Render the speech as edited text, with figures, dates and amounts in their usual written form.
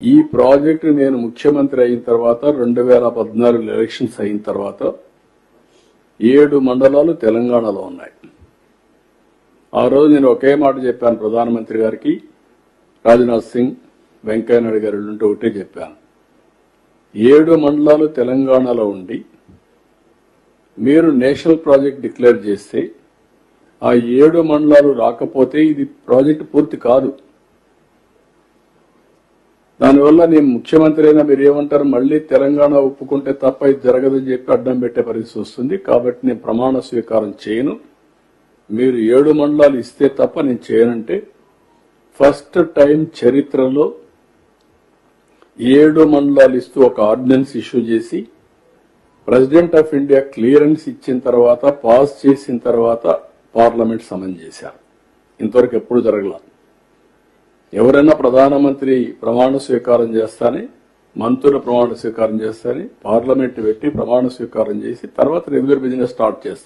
ఈ ప్రాజెక్టు నేను ముఖ్యమంత్రి అయిన తర్వాత 2014 ఎలక్షన్స్ అయిన తర్వాత 7 మండలాలు తెలంగాణలో ఉన్నాయి. ఆ రోజు నేను ఒకే మాట చెప్పాను ప్రధానమంత్రి గారికి, రాజ్నాథ్ సింగ్, వెంకయ్యనాయుడు గారు ఉంటే ఒకటే చెప్పాను. 7 మండలాలు తెలంగాణలో ఉండి మీరు నేషనల్ ప్రాజెక్ట్ డిక్లేర్ చేస్తే ఆ 7 మండలాలు రాకపోతే ఇది ప్రాజెక్టు పూర్తి కాదు. దానివల్ల నేను ముఖ్యమంత్రి అయినా మీరు ఏమంటారు, మళ్లీ తెలంగాణ ఒప్పుకుంటే తప్ప ఇది జరగదని చెప్పి అడ్డం పెట్టే పరిస్థితి వస్తుంది. కాబట్టి నేను ప్రమాణ స్వీకారం చేయను. మీరు 7 మండలాలు ఇస్తే తప్ప నేను చేయనంటే ఫస్ట్ టైం చరిత్రలో 7 మండలాలు ఇస్తూ ఒక ఆర్డినెన్స్ ఇష్యూ చేసి ప్రెసిడెంట్ ఆఫ్ ఇండియా క్లియరెన్స్ ఇచ్చిన తర్వాత, పాస్ చేసిన తర్వాత పార్లమెంట్ సమన్ చేశారు. ఇంతవరకు ఎప్పుడు జరగలేదు. ఎవరైనా ప్రధానమంత్రి ప్రమాణ స్వీకారం చేస్తానే, మంత్రుల ప్రమాణ స్వీకారం చేస్తానే, పార్లమెంట్ పెట్టి ప్రమాణ స్వీకారం చేసి తర్వాత రెగ్యులర్ బిజినెస్ స్టార్ట్ చేస్తారు.